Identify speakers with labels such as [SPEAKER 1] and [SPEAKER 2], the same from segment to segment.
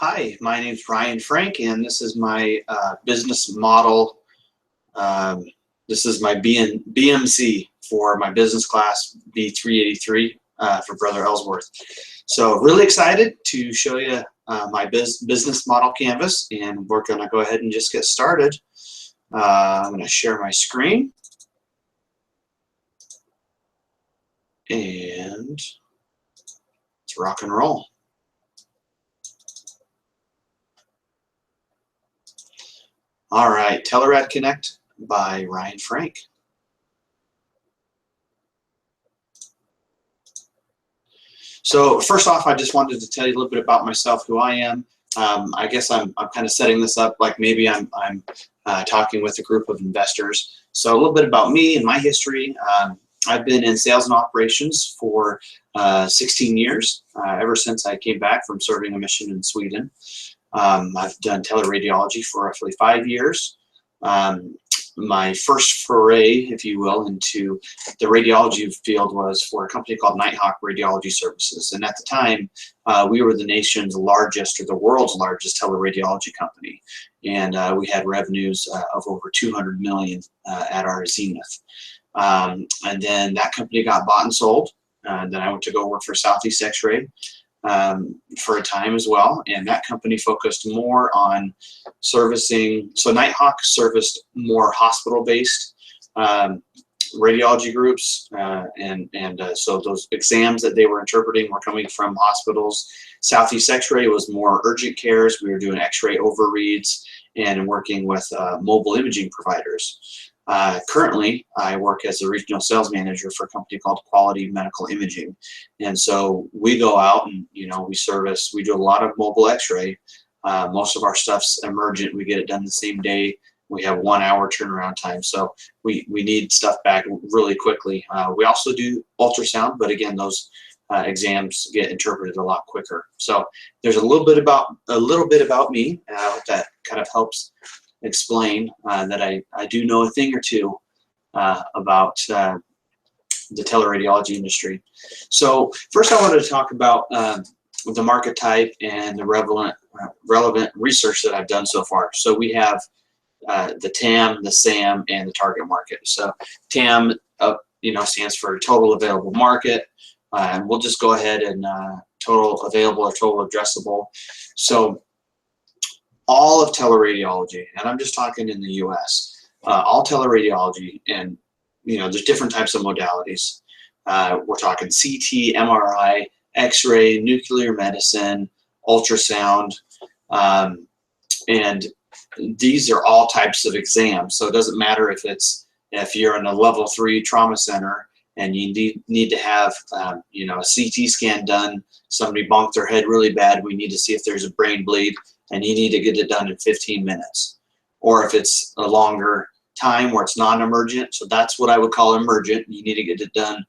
[SPEAKER 1] Hi, my name is Ryan Frank, and this is my business model. This is my BMC for my business class B-383 for Brother Ellsworth. So really excited to show you my business model canvas, and we're going to go ahead and just get started. I'm going to share my screen, and let's rock and roll. All right, TeleRad Connect by Ryan Frank. So first off, I just wanted to tell you a little bit about myself, who I am. I guess I'm kind of setting this up like maybe I'm talking with a group of investors. So a little bit about me and my history. I've been in sales and operations for 16 years, ever since I came back from serving a mission in Sweden. I've done teleradiology for roughly 5 years. My first foray, if you will, into the radiology field was for a company called Nighthawk Radiology Services. And at the time, we were the nation's largest, or the world's largest, teleradiology company. And we had revenues of over 200 million at our zenith. And then that company got bought and sold. Then I went to go work for Southeast X-Ray for a time as well, and that company focused more on servicing. So Nighthawk serviced more hospital-based radiology groups, so those exams that they were interpreting were coming from hospitals. Southeast X-Ray was more urgent cares. We were doing X-ray overreads and working with mobile imaging providers. Currently, I work as a regional sales manager for a company called Quality Medical Imaging. And so we go out and, we do a lot of mobile x-ray. Most of our stuff's emergent. We get it done the same day. We have 1 hour turnaround time. So we need stuff back really quickly. We also do ultrasound, but again, those exams get interpreted a lot quicker. So there's a little bit about me. I hope that kind of helps explain that I do know a thing or two about the teleradiology industry. So first I wanted to talk about the market type and the relevant research that I've done so far. So we have the TAM, the SAM, and the target market. So TAM stands for total available market, and we'll just go ahead and total available or total addressable. So all of teleradiology, and I'm just talking in the US, all teleradiology, and there's different types of modalities. We're talking CT, MRI, X-ray, nuclear medicine, ultrasound, and these are all types of exams. So it doesn't matter if you're in a level 3 trauma center and you need to have a CT scan done. Somebody bonked their head really bad. We need to see if there's a brain bleed, and you need to get it done in 15 minutes. Or if it's a longer time where it's non-emergent, so that's what I would call emergent. You need to get it done,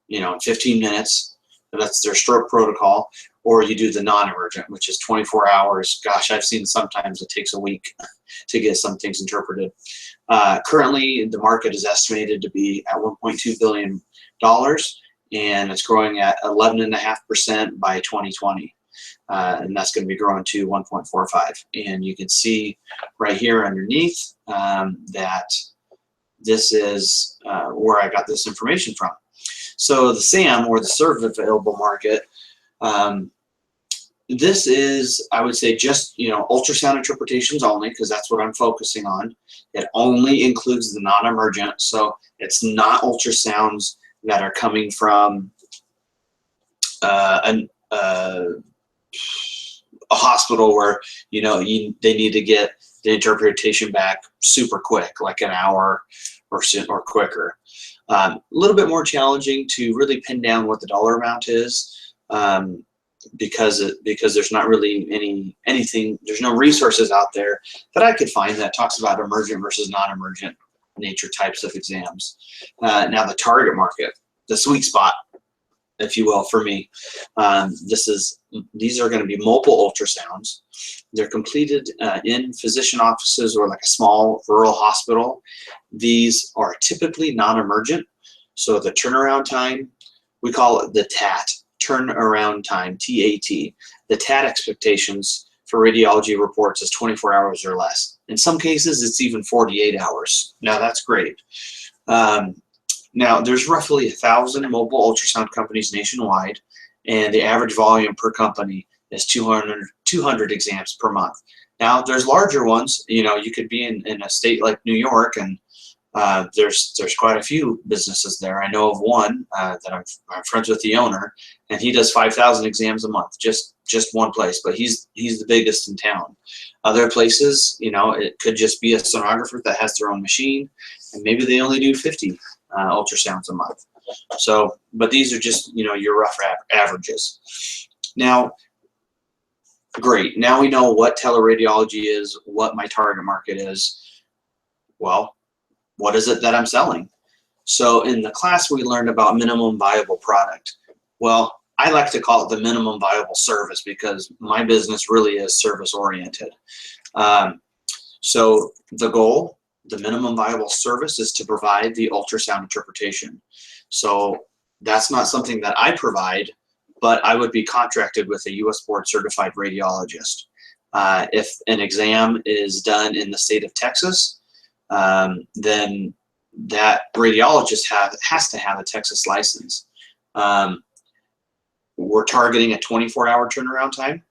[SPEAKER 1] in 15 minutes. That's their stroke protocol. Or you do the non-emergent, which is 24 hours. Gosh, I've seen sometimes it takes a week to get some things interpreted. Currently, the market is estimated to be at $1.2 billion, and it's growing at 11.5% by 2020. And that's going to be growing to 1.45. And you can see right here underneath that this is where I got this information from. So the SAM, or the served available market, this is, I would say, just ultrasound interpretations only, because that's what I'm focusing on. It only includes the non-emergent, so it's not ultrasounds that are coming from a hospital where they need to get the interpretation back super quick, like an hour or quicker. A little bit more challenging to really pin down what the dollar amount is, because there's not really anything. There's no resources out there that I could find that talks about emergent versus non-emergent nature types of exams. Now the target market, the sweet spot, if you will, for me, these are going to be mobile ultrasounds. They're completed in physician offices or like a small rural hospital. These are typically non-emergent, so the turnaround time, we call it the TAT, turnaround time, TAT. The TAT expectations for radiology reports is 24 hours or less. In some cases, it's even 48 hours. Now, that's great. Now, there's roughly 1,000 mobile ultrasound companies nationwide, and the average volume per company is 200 exams per month. Now, there's larger ones. You know, you could be in a state like New York, and there's quite a few businesses there. I know of one that I'm friends with the owner, and he does 5,000 exams a month, just one place, but he's the biggest in town. Other places, you know, it could just be a sonographer that has their own machine, and maybe they only do 50 ultrasounds a month. So, but these are just, you know, your rough averages. Now, great. Now we know what teleradiology is, what my target market is. Well, what is it that I'm selling? So in the class, we learned about minimum viable product. Well, I like to call it the minimum viable service because my business really is service oriented. So the goal, the minimum viable service, is to provide the ultrasound interpretation. So that's not something that I provide, but I would be contracted with a US board certified radiologist. If an exam is done in the state of Texas, then that radiologist has to have a Texas license. We're targeting a 24-hour turnaround time.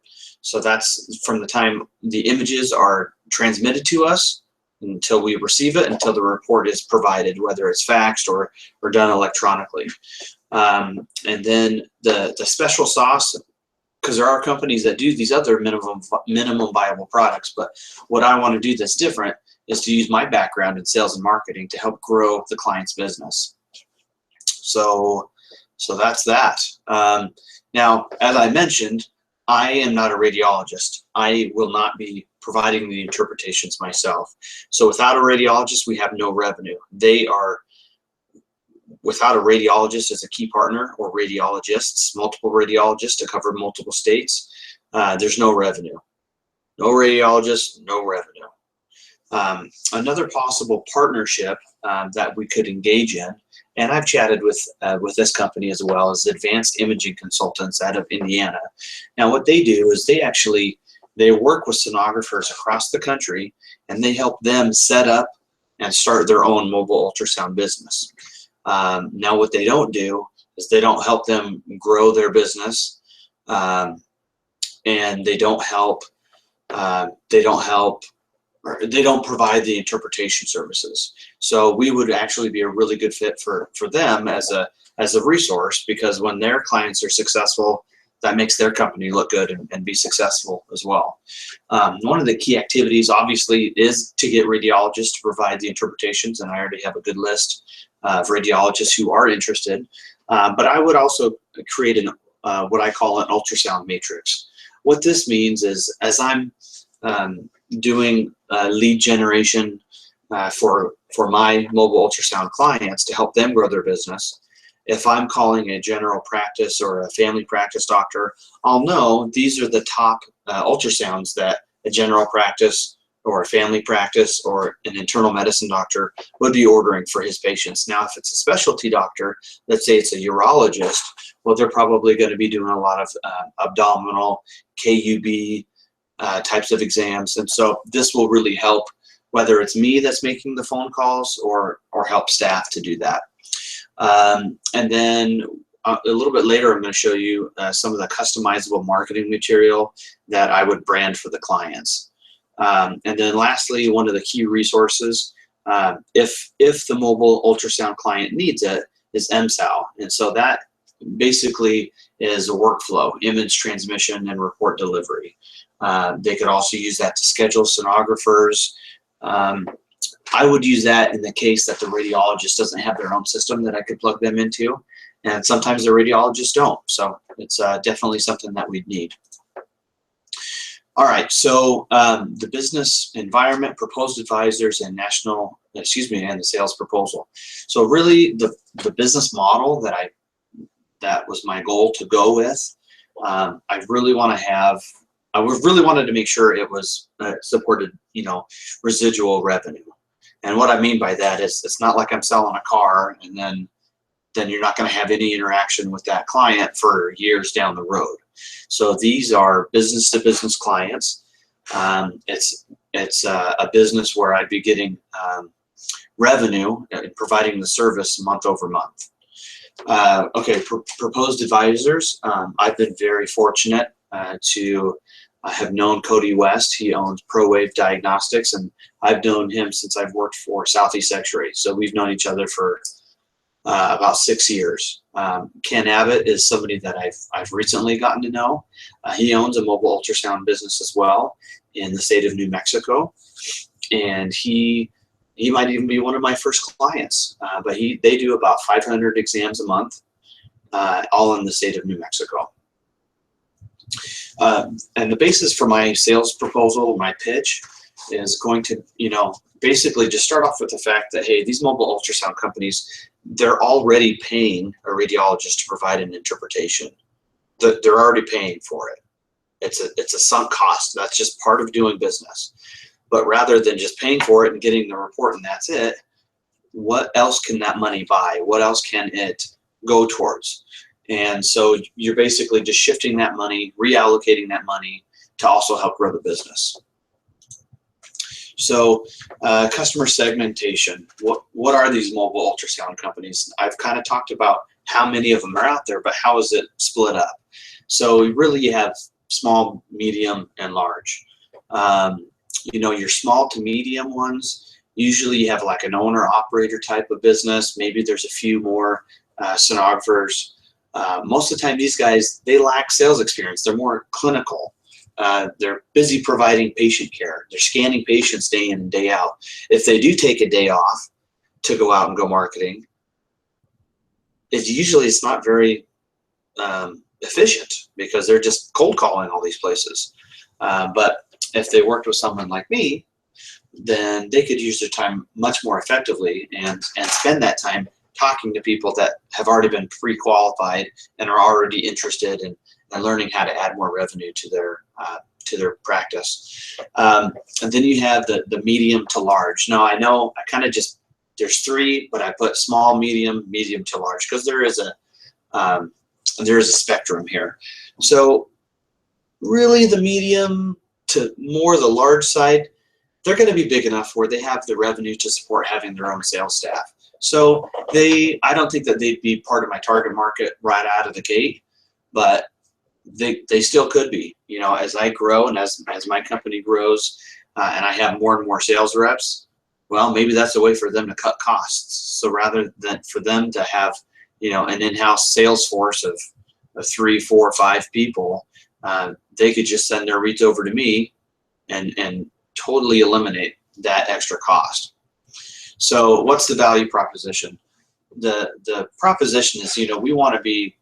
[SPEAKER 1] So that's from the time the images are transmitted to us until we receive it, until the report is provided, whether it's faxed or done electronically. And then the special sauce, because there are companies that do these other minimum viable products, but what I want to do that's different is to use my background in sales and marketing to help grow the client's business. So that's that. Now, as I mentioned, I am not a radiologist. I will not be providing the interpretations myself. So without a radiologist, we have no revenue. Without a radiologist as a key partner, or radiologists, multiple radiologists to cover multiple states, there's no revenue. No radiologist, no revenue. Another possible partnership that we could engage in, and I've chatted with this company as well, is Advanced Imaging Consultants out of Indiana. Now what they do is they work with sonographers across the country, and they help them set up and start their own mobile ultrasound business. Now what they don't do is they don't help them grow their business, and they don't provide the interpretation services. So we would actually be a really good fit for them as a resource, because when their clients are successful, that makes their company look good and be successful as well. One of the key activities, obviously, is to get radiologists to provide the interpretations, and I already have a good list of radiologists who are interested. But I would also create what I call an ultrasound matrix. What this means is, as I'm doing lead generation for my mobile ultrasound clients to help them grow their business, if I'm calling a general practice or a family practice doctor, I'll know these are the top ultrasounds that a general practice or a family practice or an internal medicine doctor would be ordering for his patients. Now, if it's a specialty doctor, let's say it's a urologist, well, they're probably going to be doing a lot of abdominal, KUB types of exams. And so this will really help, whether it's me that's making the phone calls or help staff to do that. And then a little bit later, I'm going to show you some of the customizable marketing material that I would brand for the clients. And then lastly, one of the key resources, if the mobile ultrasound client needs it, is MSAL. And so that basically is a workflow, image transmission and report delivery. They could also use that to schedule sonographers. I would use that in the case that the radiologist doesn't have their own system that I could plug them into, and sometimes the radiologists don't. So it's definitely something that we'd need. All right, so the business environment, proposed advisors, and and the sales proposal. So really, the business model that was my goal to go with. I really wanted to make sure it was supported, residual revenue. And what I mean by that is, it's not like I'm selling a car and then you're not going to have any interaction with that client for years down the road. So these are business-to-business clients. It's a business where I'd be getting revenue and providing the service month over month. Okay, proposed advisors. I've been very fortunate to have known Cody West. He owns ProWave Diagnostics, and I've known him since I've worked for Southeast X-Ray. So we've known each other for about 6 years. Ken Abbott is somebody that I've recently gotten to know. He owns a mobile ultrasound business as well in the state of New Mexico, and he might even be one of my first clients. But they do about 500 exams a month, all in the state of New Mexico. And the basis for my sales proposal, my pitch, is going to, basically just start off with the fact that, hey, these mobile ultrasound companies, they're already paying a radiologist to provide an interpretation. They're already paying for it. It's a sunk cost. That's just part of doing business. But rather than just paying for it and getting the report and that's it, what else can that money buy? What else can it go towards? And so you're basically just shifting that money, reallocating that money to also help grow the business. So customer segmentation, what are these mobile ultrasound companies? I've kind of talked about how many of them are out there, but how is it split up? So really you have small, medium, and large. Your small to medium ones, usually you have like an owner-operator type of business. Maybe there's a few more sonographers. Most of the time, these guys, they lack sales experience. They're more clinical. They're busy providing patient care. They're scanning patients day in and day out. If they do take a day off to go out and go marketing, it's not very efficient because they're just cold calling all these places. But if they worked with someone like me, then they could use their time much more effectively and spend that time talking to people that have already been pre-qualified and are already interested in learning how to add more revenue to their practice. And then you have the medium to large. Now I know there's three, but I put small, medium to large because there is a spectrum here. So really the medium to more the large side, they're going to be big enough where they have the revenue to support having their own sales staff. So I don't think that they'd be part of my target market right out of the gate, but they still could be. As I grow and as my company grows and I have more and more sales reps, well, maybe that's a way for them to cut costs. So rather than for them to have an in-house sales force of 3, 4, 5 people, they could just send their reads over to me and totally eliminate that extra cost. So what's the value proposition? The proposition is, we want to be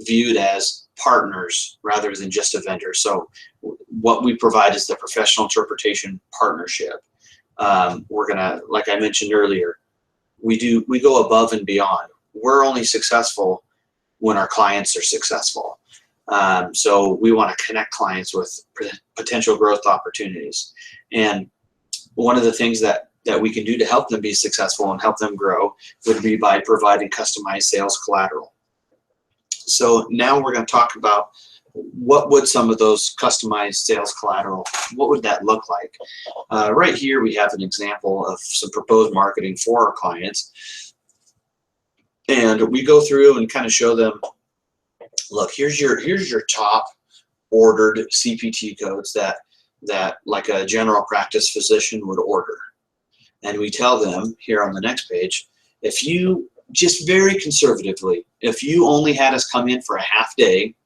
[SPEAKER 1] viewed as partners rather than just a vendor. So what we provide is the professional interpretation partnership. We're gonna, like I mentioned earlier, we go above and beyond. We're only successful when our clients are successful. So we want to connect clients with potential growth opportunities. And one of the things that we can do to help them be successful and help them grow would be by providing customized sales collateral. So now we're going to talk about what would some of those customized sales collateral, what would that look like? Right here we have an example of some proposed marketing for our clients. And we go through and kind of show them, look, here's your top ordered CPT codes that like a general practice physician would order. And we tell them here on the next page, if you just very conservatively, if you only had us come in for a half day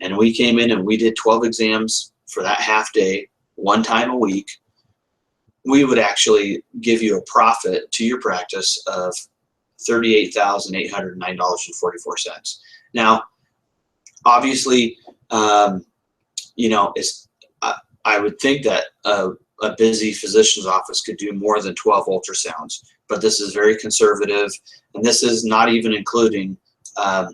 [SPEAKER 1] and we came in and we did 12 exams for that half day, one time a week, we would actually give you a profit to your practice of $38,809.44. Now, obviously, I would think that a busy physician's office could do more than 12 ultrasounds, but this is very conservative, and this is not even including that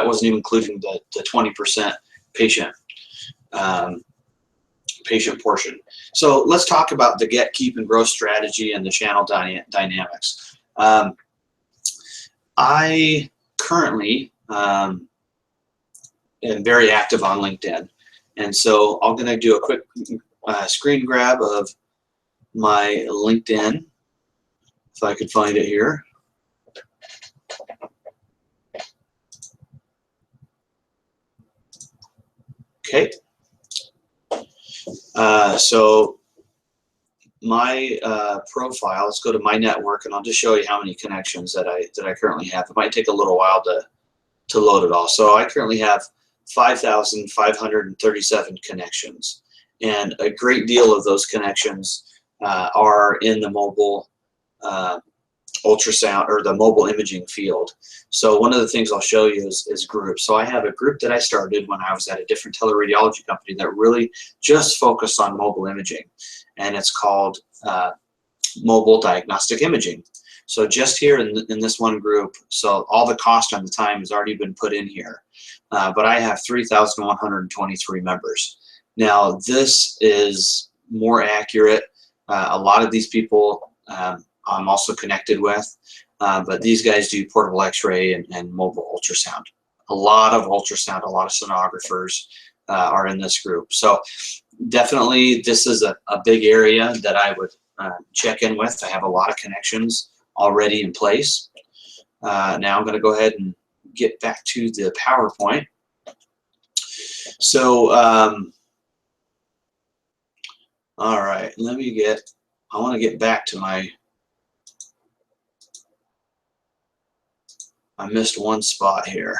[SPEAKER 1] wasn't even including the 20% patient portion. So let's talk about the get, keep, and grow strategy and the channel dynamics. I currently am very active on LinkedIn. And so I'm going to do a quick screen grab of my LinkedIn, if I could find it here. Okay. So my profile, let's go to my network, and I'll just show you how many connections that I currently have. It might take a little while to load it all. So I currently have 5,537 connections, and a great deal of those connections are in the mobile ultrasound or the mobile imaging field. So one of the things I'll show you is groups. So I have a group that I started when I was at a different teleradiology company that really just focused on mobile imaging, and it's called Mobile Diagnostic Imaging. So just here in this one group, so all the cost and the time has already been put in here, but I have 3,123 members. Now this is more accurate. A lot of these people I'm also connected with, but these guys do portable x-ray and mobile ultrasound. A lot of ultrasound, a lot of sonographers are in this group. So definitely this is a big area that I would check in with. I have a lot of connections already in place. Now I'm going to go ahead and get back to the PowerPoint. So all right, I want to get back to I missed one spot here.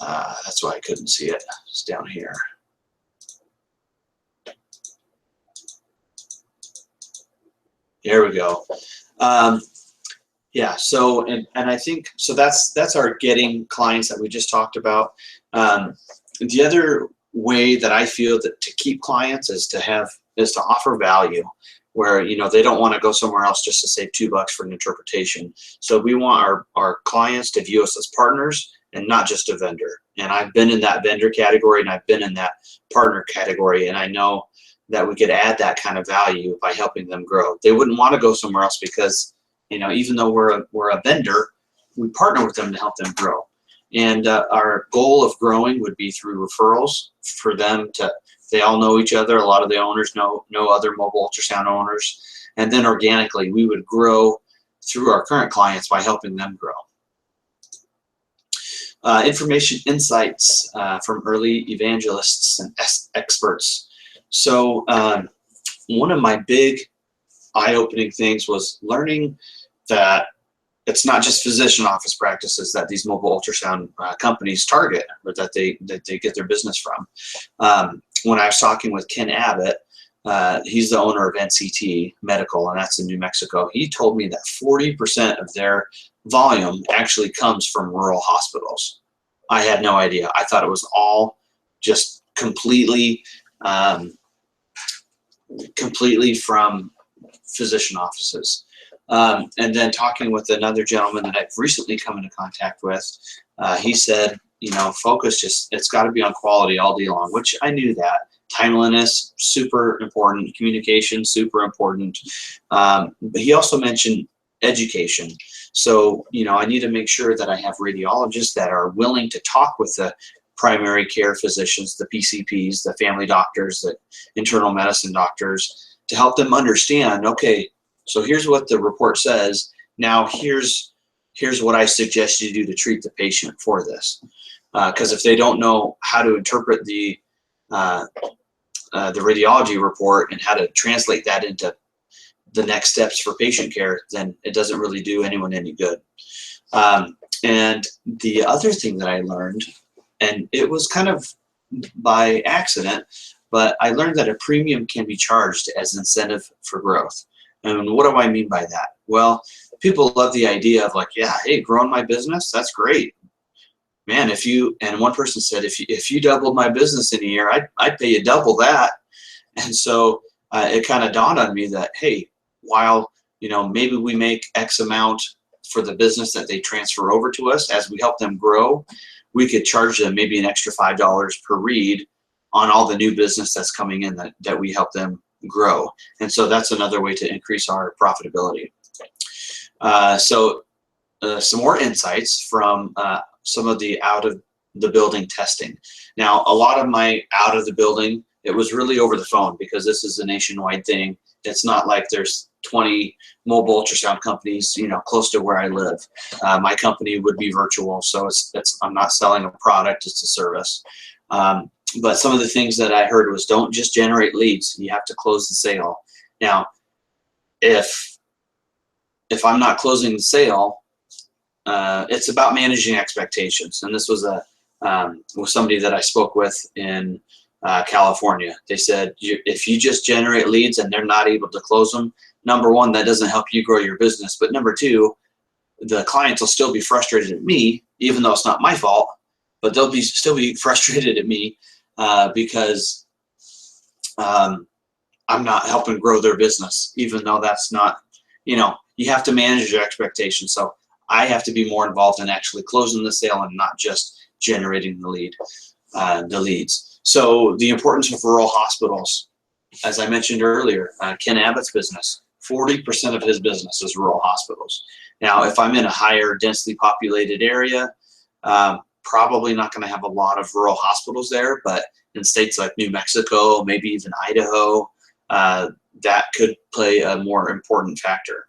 [SPEAKER 1] That's why I couldn't see it. It's down here. Here we go. Yeah, so and I think so that's our getting clients that we just talked about. The other way that I feel that to keep clients is to offer value, where they don't want to go somewhere else just to save $2 for an interpretation. So we want our clients to view us as partners and not just a vendor. And I've been in that vendor category and I've been in that partner category, and I know that we could add that kind of value by helping them grow. They wouldn't want to go somewhere else because even though we're a vendor, we partner with them to help them grow. And our goal of growing would be through referrals for them they all know each other. A lot of the owners know other mobile ultrasound owners. And then organically, we would grow through our current clients by helping them grow. Information insights from early evangelists and experts. So one of my big eye-opening things was learning that it's not just physician office practices that these mobile ultrasound companies target, or that they get their business from. When I was talking with Ken Abbott, he's the owner of NCT Medical, and that's in New Mexico. He told me that 40% of their volume actually comes from rural hospitals. I had no idea. I thought it was all just completely from physician offices. And then talking with another gentleman that I've recently come into contact with, he said, focus it's got to be on quality all day long, which I knew that. Timeliness, super important. Communication, super important. But he also mentioned education. So, I need to make sure that I have radiologists that are willing to talk with the primary care physicians, the PCPs, the family doctors, the internal medicine doctors, to help them understand, okay, so here's what the report says. Now here's what I suggest you do to treat the patient for this. Because if they don't know how to interpret the radiology report and how to translate that into the next steps for patient care, then it doesn't really do anyone any good. And the other thing that I learned, and it was kind of by accident, but I learned that a premium can be charged as incentive for growth. And what do I mean by that? Well, people love the idea of like, yeah, hey, growing my business, that's great. Man, and one person said, if you doubled my business in a year, I'd pay you double that. And so it kind of dawned on me that, hey, while, maybe we make X amount for the business that they transfer over to us as we help them grow, we could charge them maybe an extra $5 per read on all the new business that's coming in that we help them grow. And so that's another way to increase our profitability. Some more insights from some of the out of the building testing. Now, a lot of my out of the building, it was really over the phone because this is a nationwide thing. It's not like there's 20 mobile ultrasound companies, you know, close to where I live. My company would be virtual, so I'm not selling a product, it's a service. But some of the things that I heard was don't just generate leads, you have to close the sale. Now, if I'm not closing the sale, it's about managing expectations. And this was with somebody that I spoke with in California. They said, if you just generate leads and they're not able to close them, number one, that doesn't help you grow your business. But number two, the clients will still be frustrated at me, even though it's not my fault, but they'll still be frustrated at me because I'm not helping grow their business, even though that's not, you know, you have to manage your expectations. So I have to be more involved in actually closing the sale and not just generating the leads. So the importance of rural hospitals, as I mentioned earlier, Ken Abbott's business, 40% of his business is rural hospitals. Now, if I'm in a higher densely populated area, probably not going to have a lot of rural hospitals there, but in states like New Mexico, maybe even Idaho, that could play a more important factor.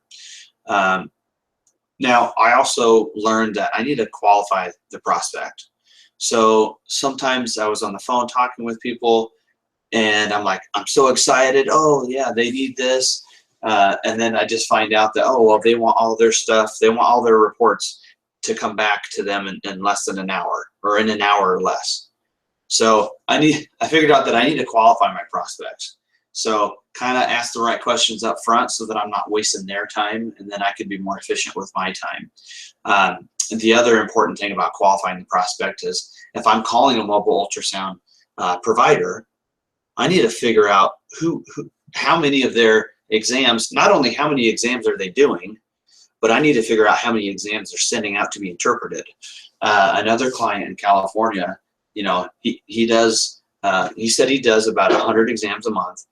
[SPEAKER 1] Now, I also learned that I need to qualify the prospect. So sometimes I was on the phone talking with people and I'm like, I'm so excited. Oh yeah, they need this. And then I just find out that, oh, well, they want all their stuff. They want all their reports to come back to them in less than an hour or in an hour or less. So I figured out that I need to qualify my prospects. So kind of ask the right questions up front so that I'm not wasting their time, and then I could be more efficient with my time. The other important thing about qualifying the prospect is if I'm calling a mobile ultrasound provider, I need to figure out how many of their exams, not only how many exams are they doing, but I need to figure out how many exams they're sending out to be interpreted. Another client in California, you know, he said he does about 100 exams a month,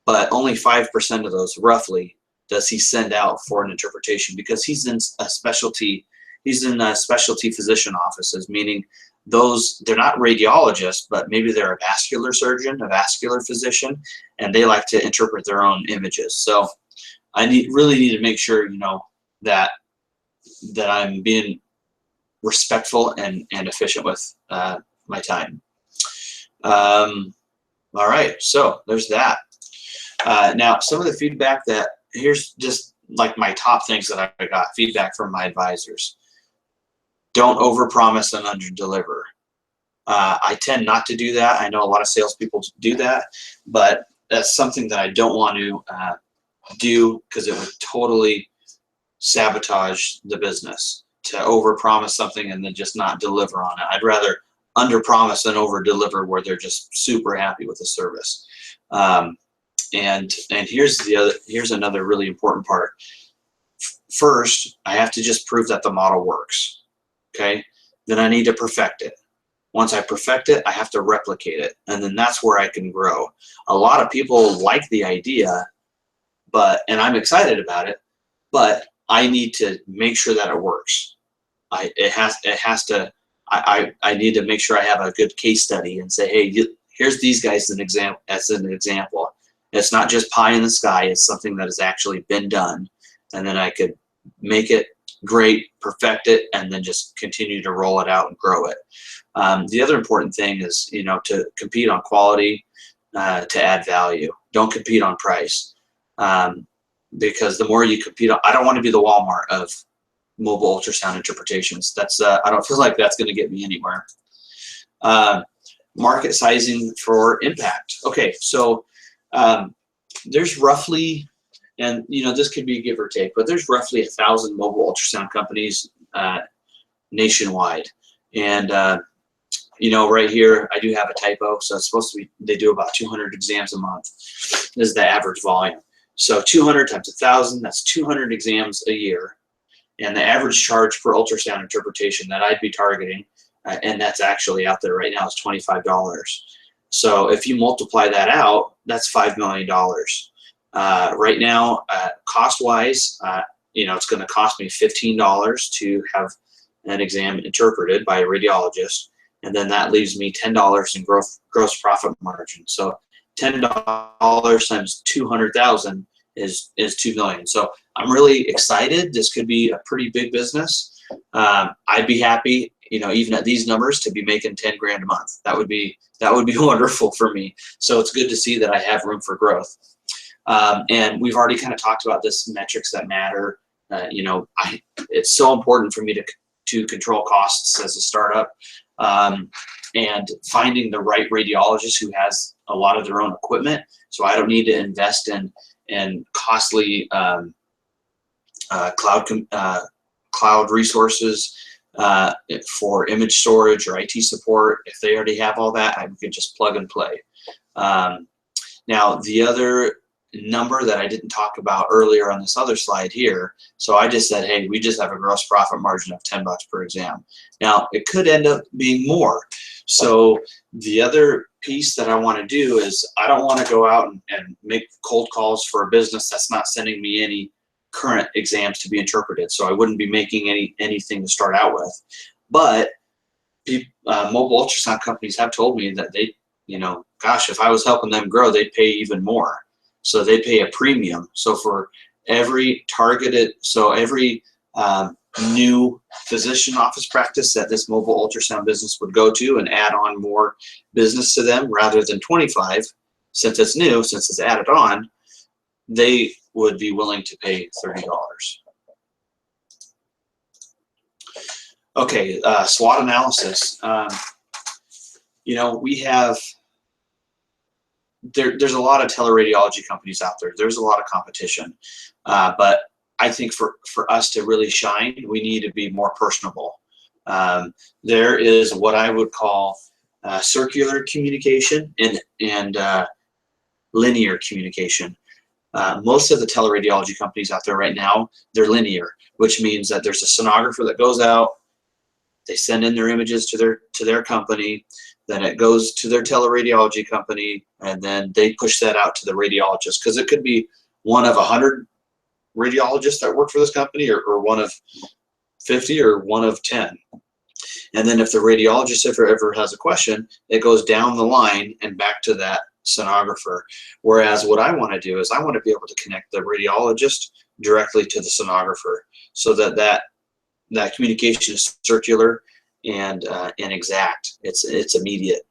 [SPEAKER 1] but only 5% of those roughly does he send out for an interpretation because he's in specialty physician offices, meaning they're not radiologists, but maybe they're a vascular surgeon, a vascular physician, and they like to interpret their own images. So I really need to make sure, you know, that I'm being respectful and efficient with my time. All right, so there's that. Now, some of the feedback here's just like my top things that I got feedback from my advisors. Don't overpromise and underdeliver. I tend not to do that. I know a lot of salespeople do that, but that's something that I don't want to do because it would totally sabotage the business to overpromise something and then just not deliver on it. I'd rather underpromise than overdeliver where they're just super happy with the service. And here's another really important part. First, I have to just prove that the model works. Okay, then I need to perfect it. Once I perfect it, I have to replicate it, and then that's where I can grow. A lot of people like the idea, and I'm excited about it, but I need to make sure that it works. I need to make sure I have a good case study and say, hey, here's these guys as an example. It's not just pie in the sky. It's something that has actually been done, and then I could make it great, perfect it, and then just continue to roll it out and grow it. The other important thing is, you know, to compete on quality, to add value. Don't compete on price, because the more you compete on, I don't want to be the Walmart of mobile ultrasound interpretations. That's I don't feel like that's going to get me anywhere. Market sizing for impact. Okay, so there's roughly, and you know, this could be give or take, but there's roughly 1,000 mobile ultrasound companies nationwide. And you know, right here I do have a typo, so it's supposed to be they do about 200 exams a month. This is the average volume. So 200 times 1,000, that's 200 exams a year. And the average charge for ultrasound interpretation that I'd be targeting, and that's actually out there right now, is $25. So if you multiply that out, that's $5 million. Right now, cost-wise, it's going to cost me $15 to have an exam interpreted by a radiologist, and then that leaves me $10 in gross profit margin. So $10 times 200,000 is $2 million. So I'm really excited. This could be a pretty big business. I'd be happy, even at these numbers, to be making 10 grand a month. That would be wonderful for me. So it's good to see that I have room for growth. And we've already kind of talked about this metrics that matter. It's so important for me to control costs as a startup, and finding the right radiologist who has a lot of their own equipment, so I don't need to invest in costly cloud resources for image storage or IT support. If they already have all that, I can just plug and play. Now, the other number that I didn't talk about earlier on this other slide here, so I just said, hey, we just have a gross profit margin of $10 per exam. Now, it could end up being more. So the other piece that I want to do is I don't want to go out and make cold calls for a business that's not sending me any current exams to be interpreted. So I wouldn't be making anything to start out with. But mobile ultrasound companies have told me that they, gosh, if I was helping them grow, they'd pay even more. So they pay a premium. So for every every new physician office practice that this mobile ultrasound business would go to and add on more business to them, rather than 25, since it's new, since it's added on, they would be willing to pay $30. Okay, SWOT analysis. We have, there's a lot of teleradiology companies out there. There's a lot of competition, but I think for us to really shine, we need to be more personable. There is what I would call circular communication and linear communication. Most of the teleradiology companies out there right now, they're linear, which means that there's a sonographer that goes out, they send in their images to their company, then it goes to their teleradiology company, and then they push that out to the radiologist, because it could be one of 100 radiologists that work for this company, or one of 50, or one of 10. And then if the radiologist ever has a question, it goes down the line and back to that sonographer. Whereas what I want to do is I want to be able to connect the radiologist directly to the sonographer, so that communication is circular and exact. It's immediate.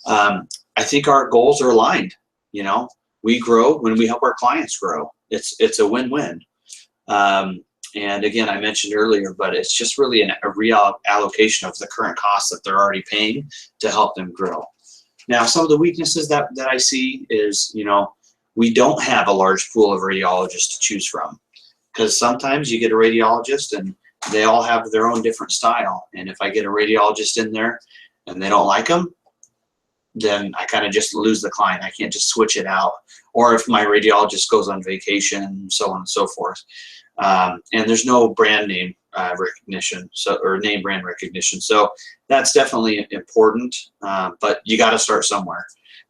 [SPEAKER 1] I think our goals are aligned. We grow when we help our clients grow. It's a win-win. And again, I mentioned earlier, but it's just really a reallocation of the current costs that they're already paying to help them grow. Now, some of the weaknesses that I see is, we don't have a large pool of radiologists to choose from, because sometimes you get a radiologist and they all have their own different style. And if I get a radiologist in there and they don't like them, then I kind of just lose the client. I can't just switch it out. Or if my radiologist goes on vacation, so on and so forth. And there's no brand name recognition, or name brand recognition. So that's definitely important, but you got to start somewhere.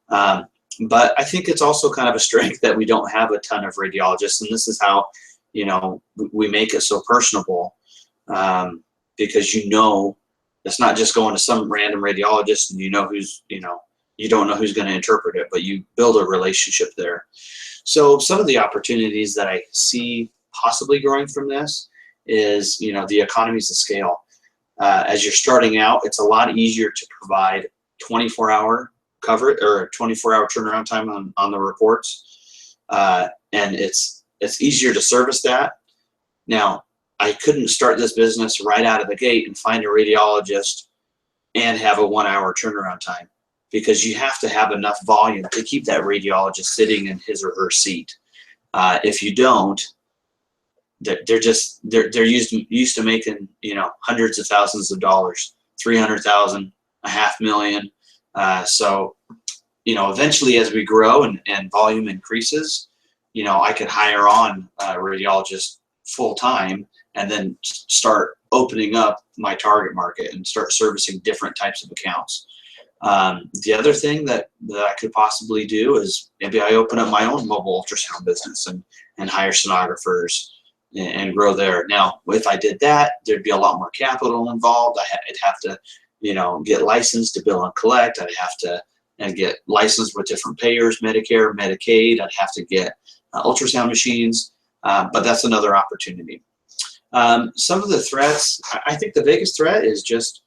[SPEAKER 1] But I think it's also kind of a strength that we don't have a ton of radiologists, and this is how, we make it so personable, because it's not just going to some random radiologist and who's, you don't know who's going to interpret it, but you build a relationship there. So some of the opportunities that I see possibly growing from this is, the economies of scale. As you're starting out, it's a lot easier to provide 24-hour coverage, or 24-hour turnaround time on the reports, and it's easier to service that. Now, I couldn't start this business right out of the gate and find a radiologist and have a 1-hour turnaround time, because you have to have enough volume to keep that radiologist sitting in his or her seat. If you don't, they're used to making, hundreds of thousands of dollars, 300,000, $500,000. So, eventually as we grow and volume increases, I could hire on a radiologist full time and then start opening up my target market and start servicing different types of accounts. The other thing that I could possibly do is maybe I open up my own mobile ultrasound business and hire sonographers and grow there. Now, if I did that, there'd be a lot more capital involved. I'd have to, get licensed to bill and collect. I'd have to get licensed with different payers, Medicare, Medicaid. I'd have to get ultrasound machines, but that's another opportunity. Some of the threats, I think the biggest threat is just,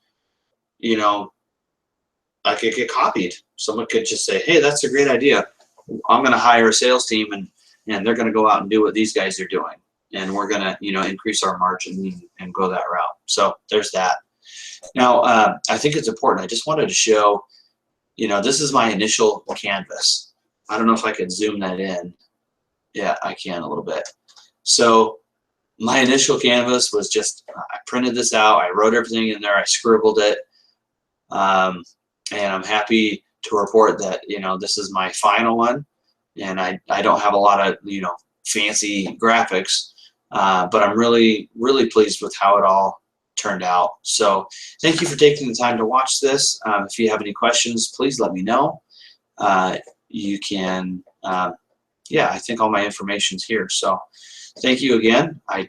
[SPEAKER 1] I could get copied. Someone could just say, hey, that's a great idea. I'm going to hire a sales team and they're going to go out and do what these guys are doing. And we're going to, increase our margin and go that route. So there's that. Now, I think it's important. I just wanted to show, this is my initial canvas. I don't know if I could zoom that in. Yeah, I can a little bit. So my initial canvas was just, I printed this out. I wrote everything in there. I scribbled it. And I'm happy to report that, this is my final one. And I don't have a lot of, fancy graphics, but I'm really, really pleased with how it all turned out. So thank you for taking the time to watch this. If you have any questions, please let me know. You can, yeah, I think all my information's here. So thank you again. I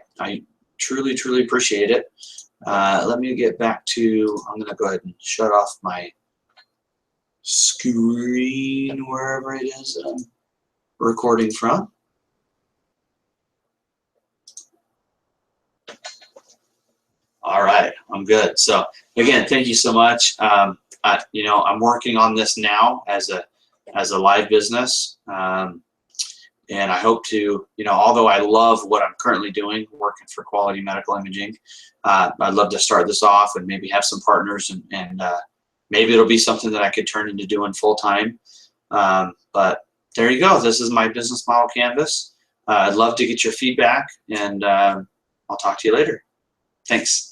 [SPEAKER 1] truly, truly appreciate it. Let me get back to, I'm going to go ahead and shut off my screen wherever it is that I'm recording from. All right, I'm good. So again, thank you so much. I'm working on this now as a live business, and I hope to, although I love what I'm currently doing, working for Quality Medical Imaging, I'd love to start this off and maybe have some partners and maybe it'll be something that I could turn into doing full time. But there you go. This is my business model canvas. I'd love to get your feedback, and I'll talk to you later. Thanks.